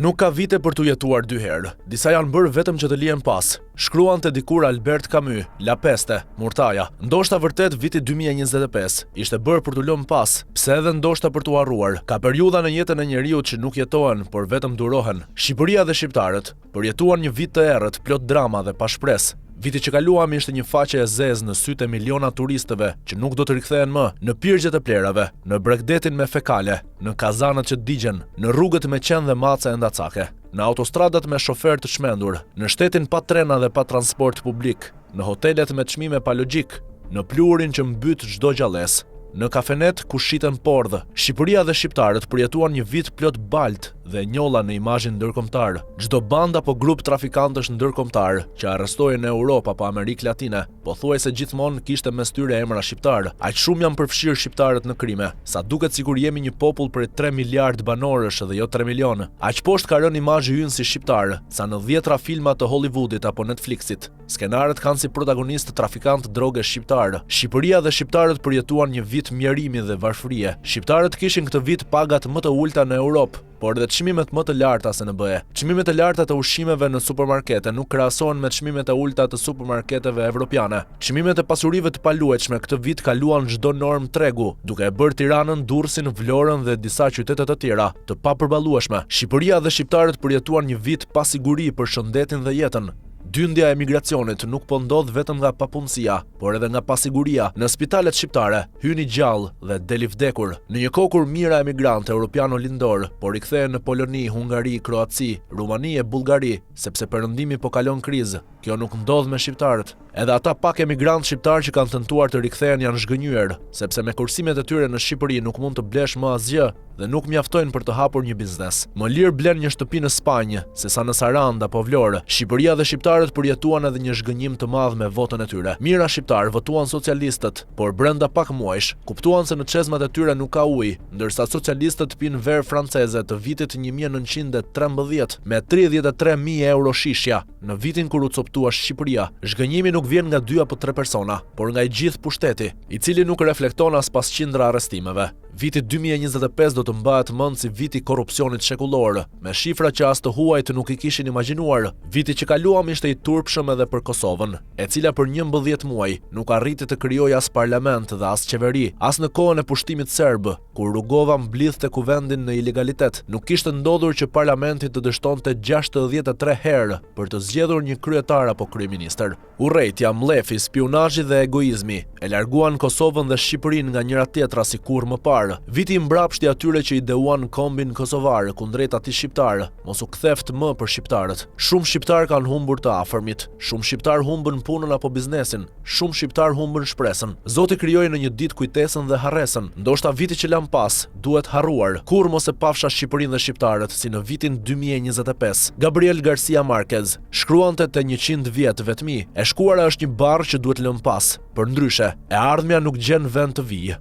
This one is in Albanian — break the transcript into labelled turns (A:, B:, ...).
A: Nuk ka vite për t'u jetuar dy herë. Disa janë bërë vetëm që të lihen pas. Shkruante dikur Albert Camus, La Peste, Murtaja. Ndoshta vërtet viti 2025 ishte bërë për t'u lënë pas, pse edhe ndoshta për t'u harruar. Ka periudha në jetën e njeriut që nuk jetohen, por vetëm durohen. Shqipëria dhe shqiptarët përjetuan një vit të errët, plot drama dhe pa shpresë. Viti që kaluam ishte një faqe e zezë në sytë e miliona turistëve që nuk do të rikthehen më, në pirgjet e plerave, në bregdetin me fekale, në kazanët që digjen, në rrugët me qenë dhe maca e ndacake, në autostradat me shofer të çmendur, në shtetin pa trena dhe pa transport publik, në hotelet me çmime pa logjik, në pluhurin që mbyt çdo gjallësë, në kafenet ku shiten pordhë. Shqipëria dhe shqiptarët përjetuan një vit plot balt dhe njolla në imazhin ndërkombëtar. Çdo band apo grup trafikantësh ndërkombëtar që arrestohej në Europë apo Amerikë Latine, pothuajse gjithmonë kishte mes tyre emra shqiptar. Aq shumë janë përfshirë shqiptarët në krime, sa duket sikur jemi një popull prej 3 miliard banorësh dhe jo 3 milion. Aq poshtë ka rënë imazhi ynë si shqiptar, sa në 10 filma të Hollywoodit apo Netflixit. Skenarët kanë si protagonist trafikant droge shqiptar. Shqipëria dhe shqiptarët përjetuan një vit mjerimi dhe varfërie. Shqiptarët kishin këtë vit pagat më të ulta në Europë, por edhe çmimet më të larta se në BE. Çmimet e larta të ushqimeve në supermarkete nuk krahasohen me çmimet e ulta të supermarketeve evropiane. Çmimet e pasurive të paluajtshme këtë vit kaluan çdo normë tregu, duke e bërë Tiranën, Durrësin, Vlorën dhe disa qytete të tjera të papërballueshme. Shqipëria dhe shqiptarët përjetuan një vit pa siguri për shëndetin dhe jetën. Dyndja e emigracionit nuk po ndodh vetëm nga papunësia, por edhe nga pasiguria. Në spitalet shqiptare hyni gjallë dhe deli vdekur. Në një kohë kur mijëra emigrantë europiano lindor, por rikthehen në Poloni, Hungari, Kroaci, Rumani e Bullgari, sepse perëndimi po kalon krizë. Kjo nuk ndodh me shqiptarët. Edhe ata pak emigrantë shqiptar që kanë tentuar të rikthehen janë zhgënjyer, sepse me kursimet e tyre në Shqipëri nuk mund të blesh më asgjë dhe nuk mjaftojnë për të hapur një biznes. Më lirë blen një shtëpi në Spanjë sesa në Sarandë apo Vlorë. Shqipëria dhe shqiptarët përjetuan edhe një zhgënjim të madh me votën e tyre. Mijëra shqiptar votuan socialistët, por brenda pak muajsh kuptuan se në çezmat e tyre nuk ka ujë, ndërsa socialistët pinë verë franceze të vitit 1913 me 33.000 euro shishja. Në vitin kur u coptua Shqipëria, zhgënjimi nuk vjen nga 2 apo 3 persona, por nga i gjithë pushteti, i cili nuk reflekton as pas qindra arrestimeve. Viti 2025 do të mbahet mend si viti i korrupsionit shekullor, me shifra që as të huajt nuk i kishin imagjinuar. Viti që kaluam ishte i turpshëm edhe për Kosovën, e cila për 11 muaj nuk arriti të krijojë as parlament dhe as qeveri, as në kohën e pushtimit serb, kur Rugova mblidhte kuvendin në ilegalitet. Nuk kishte ndodhur që parlamenti të dështonte 63 herë për të zgjedhur një kryetar apo kryeministër. Urrejtja, mlefi, spionazhi dhe egoizmi e larguan Kosovën dhe Shqipërinë nga njëra tjetra si kurrë më parë. Viti i mbrapshti atyre që i deuan kombin kosovar kundrejt atij shqiptar, mos u ktheft më për shqiptarët. Shumë shqiptar kanë humbur të afërmit, shumë shqiptar humbën punën apo biznesin, shumë shqiptar humbën shpresën. Zoti krijoi në një ditë kujtesën dhe harresën. Ndoshta viti që lan pas duhet harruar. Kur mos e pafsha Shqipërinë dhe shqiptarët si në vitin 2025. Gabriel Garcia Marquez shkruante te 100 vjet vetmi, e shkuara është një barr që duhet lënë pas. Përndryshe, e ardhmja nuk gjen vend të vijë.